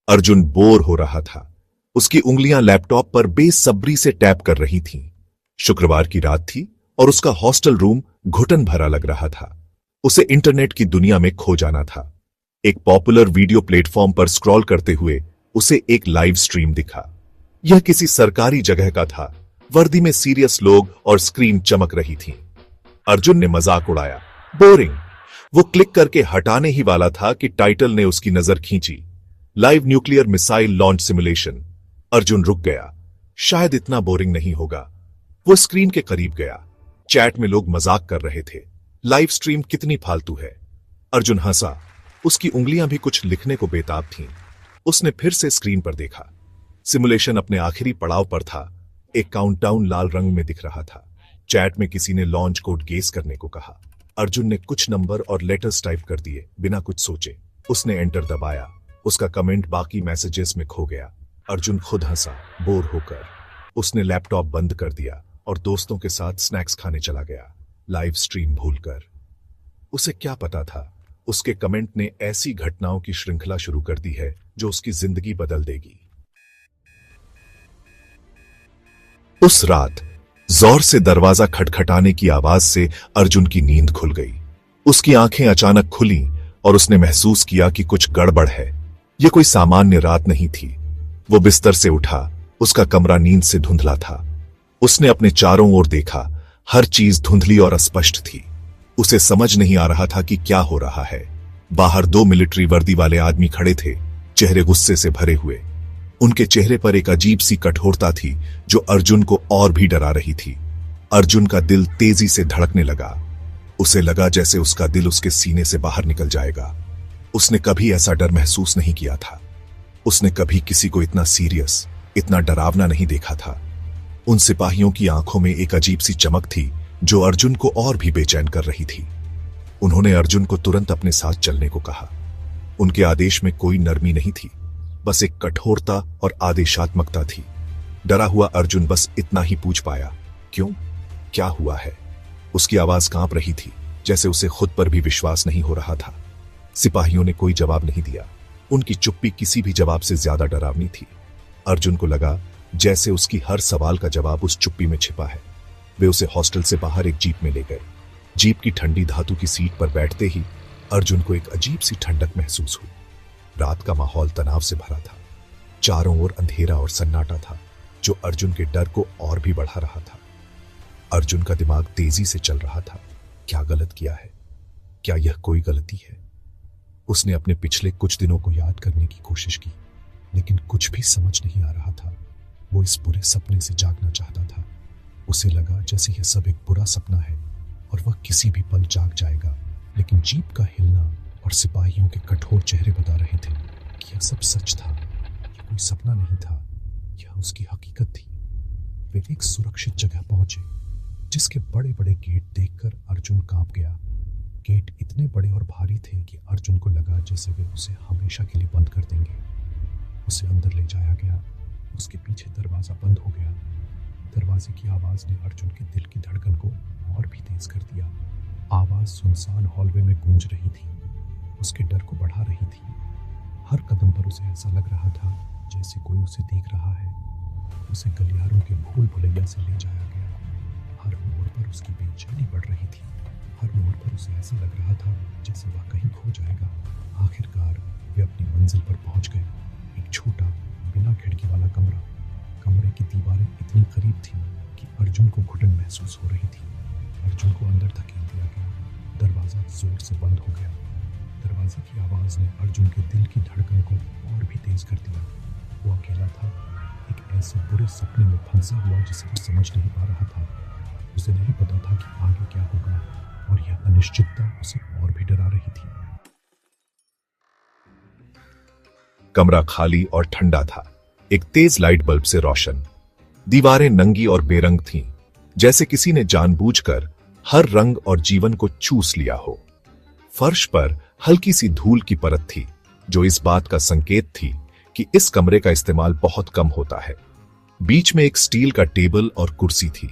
Arjun bore हो रहा था। उसकी उंगलियां लैपटॉप पर बेसब्री से टैप कर रही थीं। शुक्रवार की रात थी और उसका हॉस्टल रूम घुटन भरा लग रहा था। उसे इंटरनेट की दुनिया में खो जाना था। एक पॉपुलर वीडियो प्लेटफॉर्म पर स्क्रॉल करते हुए उसे एक लाइव स्ट्रीम दिखा। यह किसी सरकारी जगह का था। वर्दी में सीरियस लोग और स्क्रीन चमक रही थी। अर्जुन ने मजाक उड़ाया, बोरिंग। वो क्लिक करके हटाने ही वाला था कि टाइटल ने उसकी नजर खींची, live nuclear missile launch simulation. Arjun रुक गया। शायद इतना बोरिंग नहीं होगा। वो स्क्रीन के करीब गया। चैट में लोग मजाक कर रहे थे, लाइव स्ट्रीम कितनी फालतू है। अर्जुन हंसा। उसकी उंगलियां भी कुछ लिखने को बेताब थीं। उसने फिर से स्क्रीन पर देखा। सिमुलेशन अपने आखिरी पड़ाव पर था। एक काउंटडाउन लाल रंग में दिख रहा था। चैट में किसी ने लॉन्च कोड गेस करने को कहा। अर्जुन ने कुछ नंबर और लेटर्स टाइप कर दिए बिना कुछ सोचे। उसने एंटर दबाया। उसका कमेंट बाकी मैसेजेस में खो गया। अर्जुन खुद हंसा, बोर होकर। उसने लैपटॉप बंद कर दिया और दोस्तों के साथ स्नैक्स खाने चला गया, लाइव स्ट्रीम भूलकर। उसे क्या पता था, उसके कमेंट ने ऐसी घटनाओं की श्रृंखला शुरू कर दी है जो उसकी जिंदगी बदल देगी। उस रात जोर से दरवाजा खटखटाने की आवाज से अर्जुन की नींद खुल गई। उसकी आंखें अचानक खुलीं और उसने महसूस किया कि कुछ गड़बड़ है। यह कोई सामान्य रात नहीं थी। वो बिस्तर से उठा। उसका कमरा नींद से धुंधला था। उसने अपने चारों ओर देखा। हर चीज धुंधली और अस्पष्ट थी। उसे समझ नहीं आ रहा था कि क्या हो रहा है। बाहर 2 मिलिट्री वर्दी वाले आदमी खड़े थे, चेहरे गुस्से से भरे हुए। उनके चेहरे पर एक अजीब सी कठोरता थी जो अर्जुन को और भी डरा रही थी। अर्जुन का दिल तेजी से धड़कने लगा। उसे लगा जैसे उसका दिल उसके सीने से बाहर निकल जाएगा। उसने कभी ऐसा डर महसूस नहीं किया था। उसने कभी किसी को इतना सीरियस, इतना डरावना नहीं देखा था। उन सिपाहियों की आंखों में एक अजीब सी चमक थी जो अर्जुन को और भी बेचैन कर रही थी। उन्होंने अर्जुन को तुरंत अपने साथ चलने को कहा। उनके आदेश में कोई नरमी नहीं थी, बस एक कठोरता और आदेशात्मकता थी। डरा हुआ अर्जुन बस इतना ही पूछ पाया, क्यों, क्या हुआ है? उसकी आवाज कांप रही थी, जैसे उसे खुद पर भी विश्वास नहीं हो रहा था। सिपाहियों ने कोई जवाब नहीं दिया। उनकी चुप्पी किसी भी जवाब से ज्यादा डरावनी थी। अर्जुन को लगा जैसे उसकी हर सवाल का जवाब उस चुप्पी में छिपा है। वे उसे हॉस्टल से बाहर एक जीप में ले गए। जीप की ठंडी धातु की सीट पर बैठते ही अर्जुन को एक अजीब सी ठंडक महसूस हुई। रात का माहौल तनाव से भरा था। चारों ओर अंधेरा और सन्नाटा था जो अर्जुन के डर को और भी बढ़ा रहा था। अर्जुन का दिमाग तेजी से चल रहा था। क्या गलत किया है? क्या यह कोई गलती है? उसने अपने पिछले कुछ दिनों को याद करने की कोशिश की, लेकिन कुछ भी समझ नहीं आ रहा था। वो इस बुरे सपने से जागना चाहता था। उसे लगा जैसे यह सब एक बुरा सपना है और वह किसी भी पल जाग जाएगा, लेकिन जीप का हिलना और सिपाहियों के कठोर चेहरे बता रहे थे कि यह सब सच था। यह कोई सपना नहीं था, यह उसकी हकीकत थी। वे एक सुरक्षित जगह पहुंचे जिसके बड़े बड़े गेट देखकर अर्जुन कांप गया। गेट इतने बड़े और भारी थे कि अर्जुन को लगा जैसे वे उसे हमेशा के लिए बंद कर देंगे। उसे अंदर ले जाया गया। उसके पीछे दरवाजा बंद हो गया। दरवाजे की आवाज ने अर्जुन के दिल की धड़कन को और भी तेज कर दिया। आवाज सुनसान हॉलवे में गूंज रही थी, उसके डर को बढ़ा रही थी। हर कदम पर उसे ऐसा लग रहा था जैसे कोई उसे देख रहा है। उसे गलियारों के भूल भुलैया से ले जाया गया। हर मोड़ पर उसकी बेचैनी बढ़ रही थी। हर मोड़ पर उसे ऐसा लग रहा था जैसे वह कहीं खो जाएगा। आखिरकार वे अपनी मंजिल पर पहुंच गए। एक छोटा बिना खिड़की वाला कमरा। कमरे की दीवारें इतनी करीब थीं कि अर्जुन को घुटन महसूस हो रही थी। अर्जुन को अंदर धकेल दिया गया। दरवाजा जोर से बंद हो गया। दरवाजे की आवाज ने अर्जुन के दिल की धड़कन को और भी तेज कर दिया। वो अकेला था, एक ऐसे बुरे सपने में फंसा हुआ जिसे वो समझ नहीं पा रहा था। उसे नहीं पता था कि आगे क्या होगा और यह अनिश्चितता उसे और भी डरा रही थी। कमरा खाली और ठंडा था, एक तेज लाइट बल्ब से रोशन। दीवारें नंगी और बेरंग थीं, जैसे किसी ने जानबूझकर हर रंग और जीवन को चूस लिया हो। फर्श पर हल्की सी धूल की परत थी जो इस बात का संकेत थी कि इस कमरे का इस्तेमाल बहुत कम होता है। बीच में एक स्टील का टेबल और कुर्सी थी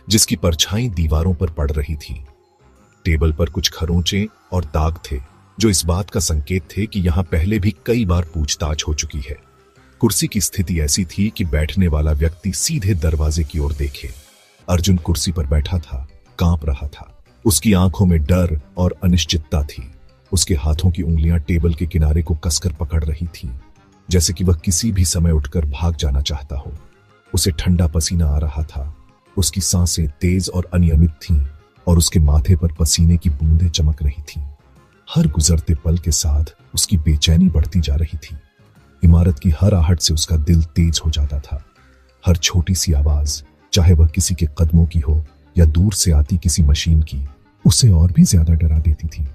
जिसकी परछाई दीवारों पर पड़ रही थी। टेबल पर कुछ खरोंचे और दाग थे जो इस बात का संकेत थे कि यहां पहले भी कई बार पूछताछ हो चुकी है। कुर्सी की स्थिति ऐसी थी कि बैठने वाला व्यक्ति सीधे दरवाजे की ओर देखे। अर्जुन कुर्सी पर बैठा था, कांप रहा था। उसकी आंखों में डर और अनिश्चितता थी। उसके हाथों की उंगलियां टेबल के किनारे को कसकर पकड़ रही थीं, जैसे कि वह किसी भी समय उठकर भाग जाना चाहता हो। उसे ठंडा पसीना आ रहा था। उसकी सांसें तेज और अनियमित थीं और उसके माथे पर पसीने की बूंदें चमक रही थीं। हर गुजरते पल के साथ उसकी बेचैनी बढ़ती जा रही थी। इमारत की हर आहट से उसका दिल तेज हो जाता था। हर छोटी सी आवाज, चाहे वह किसी के कदमों की हो या दूर से आती किसी मशीन की, उसे और भी ज्यादा डरा देती थी।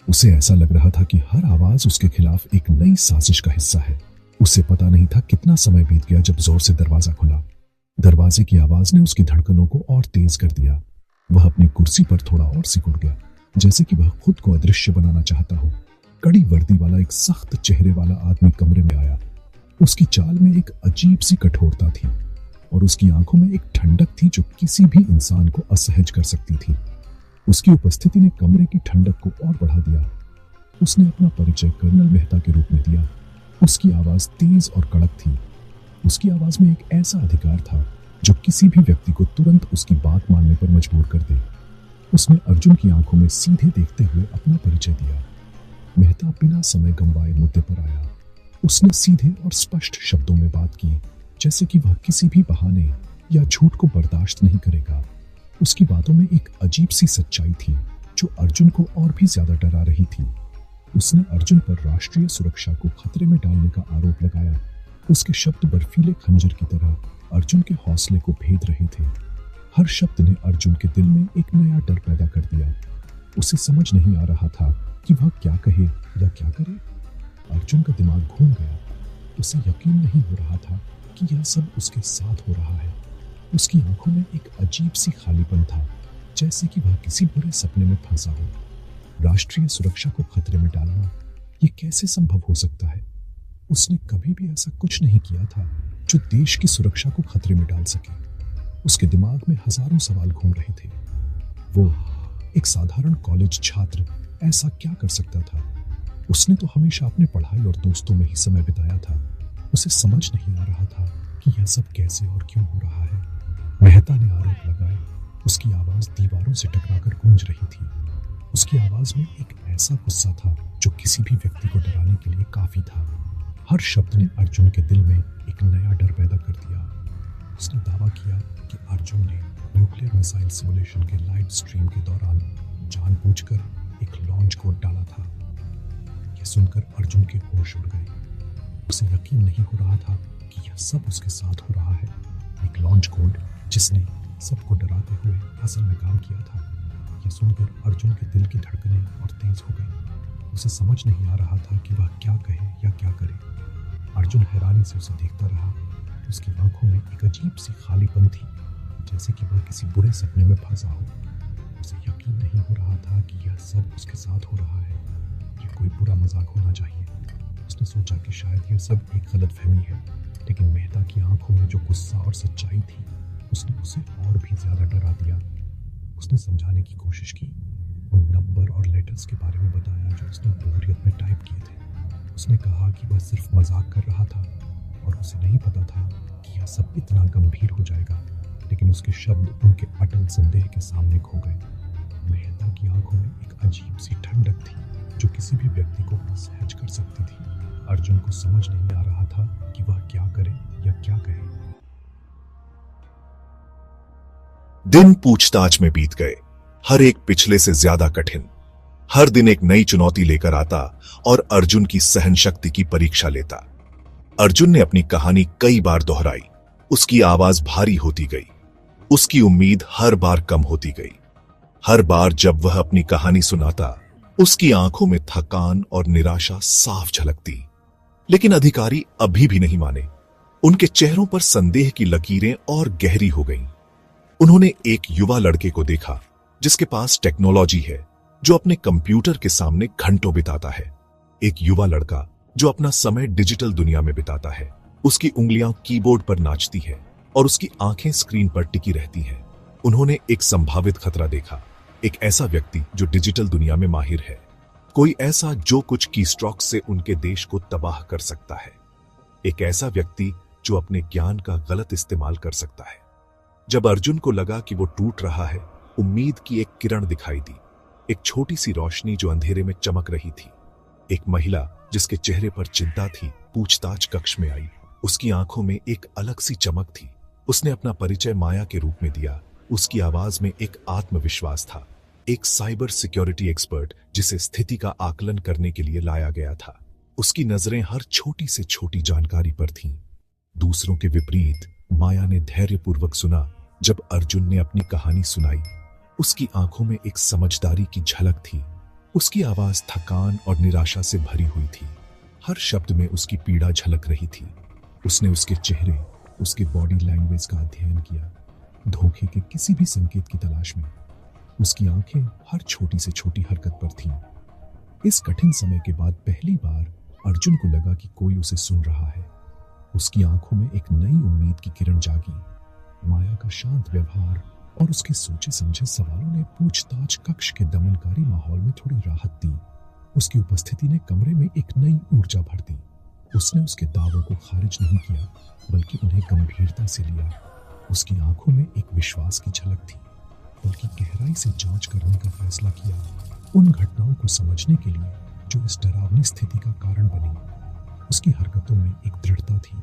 उसे ऐसा लग रहा था कि हर आवाज उसके खिलाफ एक नई साजिश का हिस्सा है। उसे पता नहीं था कितना समय बीत गया जब जोर से दरवाजा खुला। दरवाजे की आवाज ने उसकी धड़कनों को और तेज कर दिया। वह अपनी कुर्सी पर थोड़ा और सिकुड़ गया, जैसे कि वह खुद को अदृश्य बनाना चाहता हो। कड़ी वर्दी वाला एक सख्त चेहरे वाला आदमी कमरे में आया। उसकी चाल में एक अजीब सी कठोरता थी और उसकी आंखों में एक ठंडक थी जो किसी भी इंसान को असहज कर सकती थी। उसकी उपस्थिति ने कमरे की ठंडक को और बढ़ा दिया। उसने अपना परिचय कर्नल मेहता के रूप में दिया। उसकी आवाज तेज और कड़क थी। उसकी आवाज में एक ऐसा अधिकार था जो किसी भी व्यक्ति को तुरंत उसकी बात मानने पर मजबूर कर दे। उसने अर्जुन की आंखों में सीधे देखते हुए अपना परिचय दिया। मेहता बिना समय गंवाए मुद्दे पर आया। उसने सीधे और स्पष्ट शब्दों में बात की, जैसे कि वह किसी भी बहाने या झूठ को बर्दाश्त नहीं करेगा। उसकी बातों में एक अजीब सी सच्चाई थी जो अर्जुन को और भी ज्यादा डरा रही थी। उसने अर्जुन पर राष्ट्रीय सुरक्षा को खतरे में डालने का आरोप लगाया। उसके शब्द बर्फीले खंजर की तरह अर्जुन के हौसले को भेद रहे थे। हर शब्द ने अर्जुन के दिल में एक नया डर पैदा कर दिया। उसे समझ नहीं आ रहा था कि वह क्या कहे या क्या करे। अर्जुन का दिमाग घूम गया। उसे यकीन नहीं हो रहा था कि यह सब उसके साथ हो रहा है। उसकी आंखों में एक अजीब सी खालीपन था, जैसे कि वह किसी बुरे सपने में फंसा हो। राष्ट्रीय सुरक्षा को खतरे में डालना, ये कैसे संभव हो सकता है? उसने कभी भी ऐसा कुछ नहीं किया था जो देश की सुरक्षा को खतरे में डाल सके। उसके दिमाग में हजारों सवाल घूम रहे थे। वो एक साधारण कॉलेज छात्र ऐसा क्या कर सकता था? उसने तो हमेशा अपने पढ़ाई और दोस्तों में ही समय बिताया था। उसे समझ नहीं आ रहा था कि यह सब कैसे और क्यों हो रहा है। मेहता ने आरोप लगाए। उसकी आवाज दीवारों से टकराकर गूंज रही थी। उसकी आवाज में एक ऐसा गुस्सा था जो किसी भी व्यक्ति को डराने के लिए काफी था। हर शब्द ने अर्जुन के दिल में एक नया डर पैदा कर दिया। उसने दावा किया कि अर्जुन ने न्यूक्लियर मिसाइल सिमुलेशन के लाइव स्ट्रीम के दौरान जानबूझकर एक लॉन्च कोड डाला था। यह सुनकर अर्जुन के होश उड़ गए। उसे यकीन नहीं हो रहा था कि यह सब उसके साथ हो रहा है। एक लॉन्च कोड जिसने सबको डराते हुए असल में काम किया था। यह सुनकर अर्जुन के दिल की धड़कनें और तेज हो गई। उसे समझ नहीं आ रहा था कि वह क्या कहे या क्या करे। अर्जुन हैरानी से उसे देखता रहा। उसकी आंखों में एक अजीब सी खालीपन थी, जैसे कि वह किसी बुरे सपने में फंसा हो। उसे यकीन नहीं हो रहा था कि यह सब उसके साथ हो रहा है। यह कोई बुरा मजाक होना चाहिए। उसने सोचा कि शायद यह सब एक गलतफहमी है, लेकिन मेहता की आंखों में जो गुस्सा और सच्चाई थी, उसने उसे और भी ज्यादा डरा दिया। उसने समझाने की कोशिश की, उन नंबर और लेटर्स के बारे में बताया जो उसने बोरियत में टाइप किए थे। उसने कहा कि वह सिर्फ मजाक कर रहा था और उसे नहीं पता था कि यह सब इतना गंभीर हो जाएगा, लेकिन उसके शब्द उनके अटल संदेह के सामने खो गए। मेहता की आंखों में एक अजीब सी ठंडक थी जो किसी भी व्यक्ति को असहज कर सकती थी। अर्जुन को समझ नहीं आ रहा था कि वह क्या करे या क्या कहे। दिन पूछताछ में बीत गए, हर एक पिछले से ज्यादा कठिन। हर दिन एक नई चुनौती लेकर आता और अर्जुन की सहन शक्ति की परीक्षा लेता। अर्जुन ने अपनी कहानी कई बार दोहराई। उसकी आवाज भारी होती गई। उसकी उम्मीद हर बार कम होती गई। हर बार जब वह अपनी कहानी सुनाता, उसकी आंखों में थकान और निराशा साफ झलकती। लेकिन अधिकारी अभी भी नहीं माने। उनके चेहरों पर संदेह की लकीरें और गहरी हो गईं। उन्होंने एक युवा लड़के को देखा जिसके पास टेक्नोलॉजी है, जो अपने कंप्यूटर के सामने घंटों बिताता है। एक युवा लड़का जो अपना समय डिजिटल दुनिया में बिताता है। उसकी उंगलियां कीबोर्ड पर नाचती है और उसकी आंखें स्क्रीन पर टिकी रहती हैं। उन्होंने एक संभावित खतरा देखा, एक ऐसा व्यक्ति जो डिजिटल दुनिया में माहिर है, कोई ऐसा जो कुछ की स्ट्रोक से उनके देश को तबाह कर सकता है। एक ऐसा व्यक्ति जो अपने ज्ञान का गलत इस्तेमाल कर सकता है। जब अर्जुन को लगा कि वो टूट रहा है, उम्मीद की एक किरण दिखाई दी, एक छोटी सी रोशनी जो अंधेरे में चमक रही थी। एक महिला जिसके चेहरे पर चिंता थी, पूछताछ कक्ष में आई। उसकी आंखों में एक अलग सी चमक थी। उसने अपना परिचय माया के रूप में दिया। उसकी आवाज में एक आत्मविश्वास था, एक साइबर सिक्योरिटी एक्सपर्ट जिसे स्थिति का आकलन करने के लिए लाया गया था। उसकी नजरें हर छोटी से छोटी जानकारी पर थीं। दूसरों के विपरीत माया ने धैर्यपूर्वक सुना। जब अर्जुन ने अपनी कहानी सुनाई, उसकी आंखों में एक समझदारी की झलक थी। उसकी आवाज थकान और निराशा से भरी हुई थी। हर शब्द में उसकी पीड़ा झलक रही थी। उसने उसके चेहरे, उसके बॉडी लैंग्वेज का अध्ययन किया, धोखे के किसी भी संकेत की तलाश में। उसकी आंखें हर छोटी से छोटी हरकत पर थीं। इस कठिन समय के बाद पहली बार अर्जुन को लगा कि कोई उसे सुन रहा है। उसकी आंखों में एक नई उम्मीद की किरण जागी। माया का शांत व्यवहार और उसके सोचे समझे सवालों ने पूछताछ कक्ष के दमनकारी माहौल में थोड़ी राहत दी। उसकी उपस्थिति ने कमरे में एक नई ऊर्जा भर दी। उसने उसके दावों को खारिज नहीं किया, बल्कि उन्हें गंभीरता से लिया। उसकी आंखों में एक विश्वास की झलक थी, बल्कि गहराई से जांच करने का फैसला किया, उन घटनाओं को समझने के लिए जो इस डरावनी स्थिति का कारण बनी। उसकी हरकतों में एक दृढ़ता थी।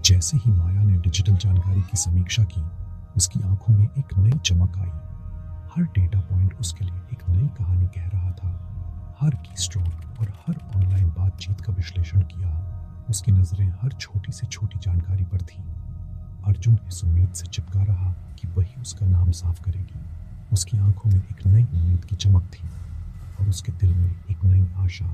जैसे ही माया ने डिजिटल जानकारी की समीक्षा की, उसकी आंखों में एक नई चमक आई। हर डेटा पॉइंट उसके लिए एक नई कहानी कह रहा था। हर की स्ट्रोक और हर ऑनलाइन बातचीत का विश्लेषण किया। उसकी नजरें हर छोटी से छोटी जानकारी पर थीं। अर्जुन इस उम्मीद से चिपका रहा कि वही उसका नाम साफ करेगी। उसकी आंखों में एक नई उम्मीद की चमक थी और उसके दिल में एक नई आशा।